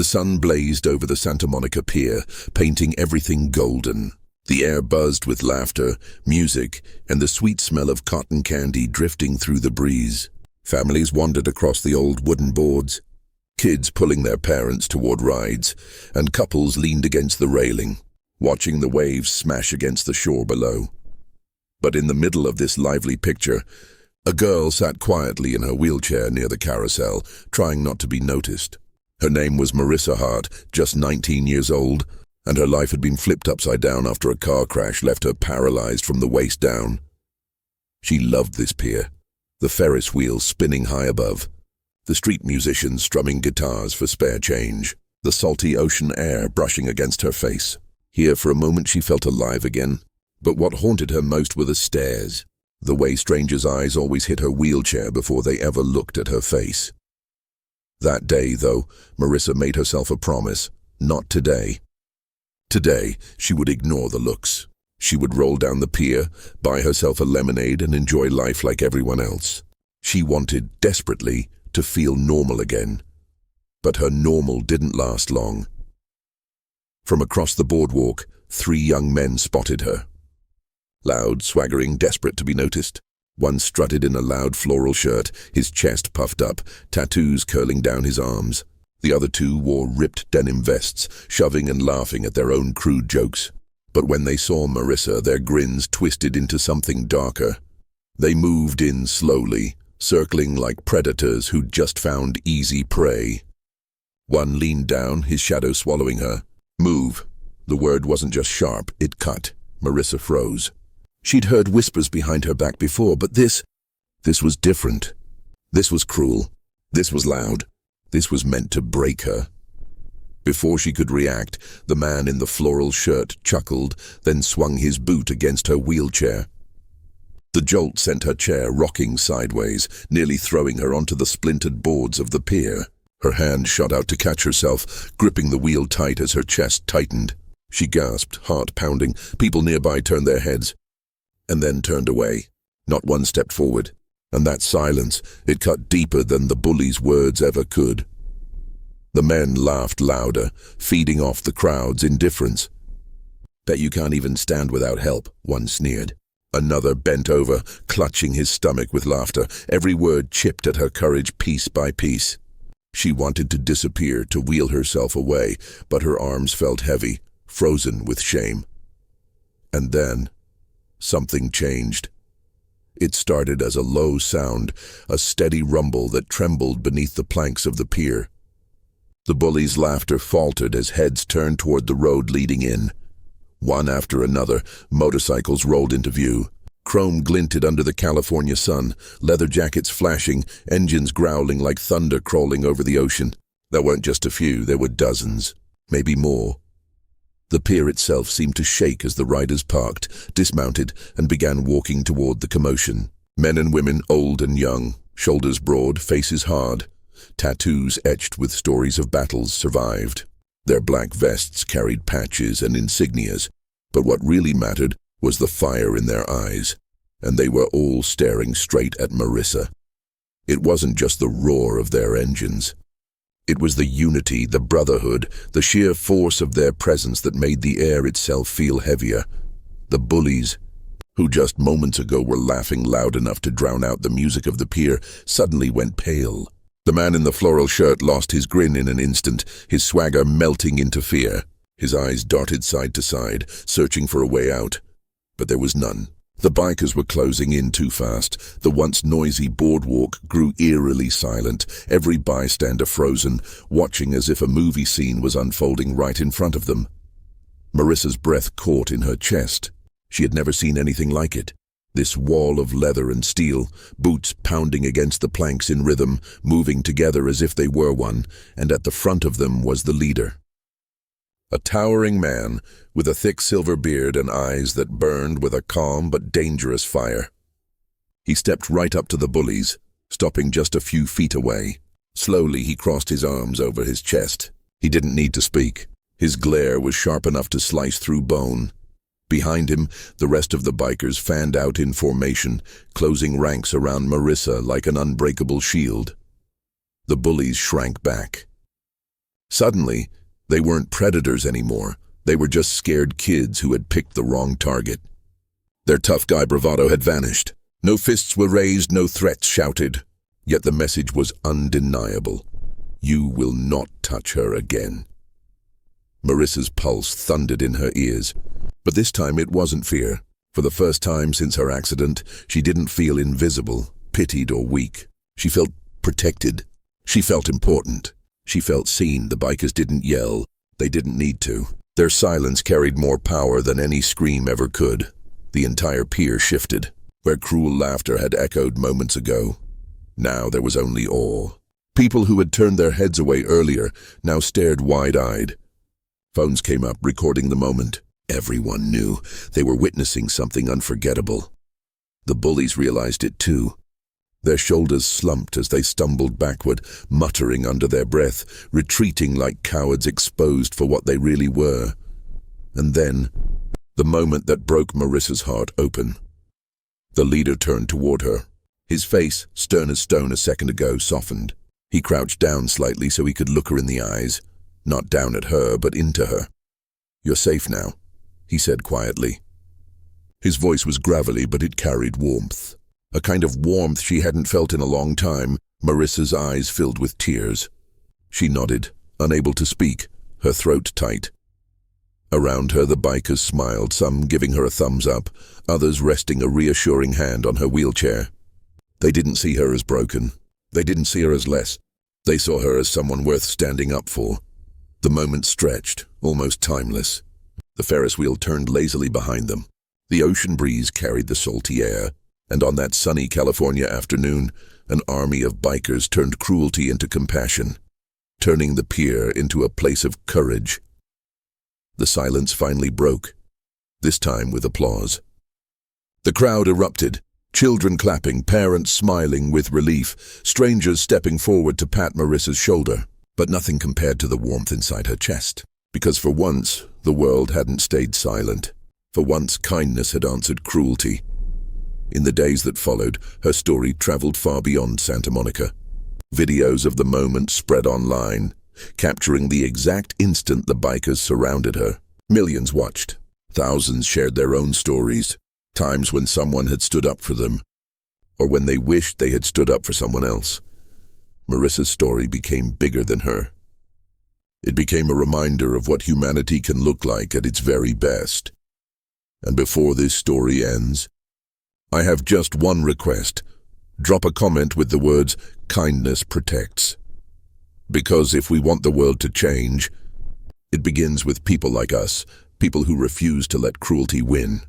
The sun blazed over the Santa Monica Pier, painting everything golden. The air buzzed with laughter, music, and the sweet smell of cotton candy drifting through the breeze. Families wandered across the old wooden boards, kids pulling their parents toward rides, and couples leaned against the railing, watching the waves smash against the shore below. But in the middle of this lively picture, a girl sat quietly in her wheelchair near the carousel, trying not to be noticed. Her name was Marissa Hart, just 19 years old, and her life had been flipped upside down after a car crash left her paralyzed from the waist down. She loved this pier, the Ferris wheel spinning high above, the street musicians strumming guitars for spare change, the salty ocean air brushing against her face. Here for a moment she felt alive again, but what haunted her most were the stares, the way strangers' eyes always hit her wheelchair before they ever looked at her face. That day, though, Marissa made herself a promise: not today. Today, she would ignore the looks. She would roll down the pier, buy herself a lemonade, and enjoy life like everyone else. She wanted, desperately, to feel normal again. But her normal didn't last long. From across the boardwalk, 3 young men spotted her. Loud, swaggering, desperate to be noticed. One strutted in a loud floral shirt, his chest puffed up, tattoos curling down his arms. The other 2 wore ripped denim vests, shoving and laughing at their own crude jokes. But when they saw Marissa, their grins twisted into something darker. They moved in slowly, circling like predators who'd just found easy prey. One leaned down, his shadow swallowing her. "Move." The word wasn't just sharp, it cut. Marissa froze. She'd heard whispers behind her back before, but this was different. This was cruel. This was loud. This was meant to break her. Before she could react, the man in the floral shirt chuckled, then swung his boot against her wheelchair. The jolt sent her chair rocking sideways, nearly throwing her onto the splintered boards of the pier. Her hand shot out to catch herself, gripping the wheel tight as her chest tightened. She gasped, heart pounding. People nearby turned their heads, and then turned away. Not one stepped forward. And that silence, it cut deeper than the bullies' words ever could. The men laughed louder, feeding off the crowd's indifference. "Bet you can't even stand without help," one sneered. Another bent over, clutching his stomach with laughter. Every word chipped at her courage piece by piece. She wanted to disappear, to wheel herself away, but her arms felt heavy, frozen with shame. And then, something changed. It started as a low sound, a steady rumble that trembled beneath the planks of the pier. The bullies' laughter faltered as heads turned toward the road leading in. One after another, motorcycles rolled into view. Chrome glinted under the California sun, leather jackets flashing, engines growling like thunder crawling over the ocean. There weren't just a few, there were dozens, maybe more. The pier itself seemed to shake as the riders parked, dismounted, and began walking toward the commotion. Men and women, old and young, shoulders broad, faces hard. Tattoos etched with stories of battles survived. Their black vests carried patches and insignias, but what really mattered was the fire in their eyes, and they were all staring straight at Marissa. It wasn't just the roar of their engines. It was the unity, the brotherhood, the sheer force of their presence that made the air itself feel heavier. The bullies, who just moments ago were laughing loud enough to drown out the music of the pier, suddenly went pale. The man in the floral shirt lost his grin in an instant, his swagger melting into fear. His eyes darted side to side, searching for a way out. But there was none. The bikers were closing in too fast. The once noisy boardwalk grew eerily silent, every bystander frozen, watching as if a movie scene was unfolding right in front of them. Marissa's breath caught in her chest. She had never seen anything like it. This wall of leather and steel, boots pounding against the planks in rhythm, moving together as if they were one, and at the front of them was the leader. A towering man with a thick silver beard and eyes that burned with a calm but dangerous fire. He stepped right up to the bullies, stopping just a few feet away. Slowly he crossed his arms over his chest. He didn't need to speak. His glare was sharp enough to slice through bone. Behind him, the rest of the bikers fanned out in formation, closing ranks around Marissa like an unbreakable shield. The bullies shrank back. Suddenly, they weren't predators anymore. They were just scared kids who had picked the wrong target. Their tough guy bravado had vanished. No fists were raised, no threats shouted. Yet the message was undeniable. You will not touch her again. Marissa's pulse thundered in her ears. But this time it wasn't fear. For the first time since her accident, she didn't feel invisible, pitied or weak. She felt protected. She felt important. She felt seen. The bikers didn't yell. They didn't need to. Their silence carried more power than any scream ever could. The entire pier shifted. Where cruel laughter had echoed moments ago, now there was only awe. People who had turned their heads away earlier now stared wide-eyed. Phones came up, recording the moment. Everyone knew they were witnessing something unforgettable. The bullies realized it too. Their shoulders slumped as they stumbled backward, muttering under their breath, retreating like cowards exposed for what they really were. And then, the moment that broke Marissa's heart open. The leader turned toward her. His face, stern as stone a second ago, softened. He crouched down slightly so he could look her in the eyes, not down at her, but into her. "You're safe now," he said quietly. His voice was gravelly, but it carried warmth. A kind of warmth she hadn't felt in a long time. Marissa's eyes filled with tears. She nodded, unable to speak, her throat tight. Around her the bikers smiled, some giving her a thumbs up, others resting a reassuring hand on her wheelchair. They didn't see her as broken. They didn't see her as less. They saw her as someone worth standing up for. The moment stretched, almost timeless. The Ferris wheel turned lazily behind them. The ocean breeze carried the salty air, and on that sunny California afternoon, an army of bikers turned cruelty into compassion, turning the pier into a place of courage. The silence finally broke, this time with applause. The crowd erupted, children clapping, parents smiling with relief, strangers stepping forward to pat Marissa's shoulder, but nothing compared to the warmth inside her chest. Because for once, the world hadn't stayed silent. For once, kindness had answered cruelty. In the days that followed, her story traveled far beyond Santa Monica. Videos of the moment spread online, capturing the exact instant the bikers surrounded her. Millions watched. Thousands shared their own stories, times when someone had stood up for them, or when they wished they had stood up for someone else. Marissa's story became bigger than her. It became a reminder of what humanity can look like at its very best. And before this story ends, I have just one request. Drop a comment with the words, "Kindness protects." Because if we want the world to change, it begins with people like us, people who refuse to let cruelty win.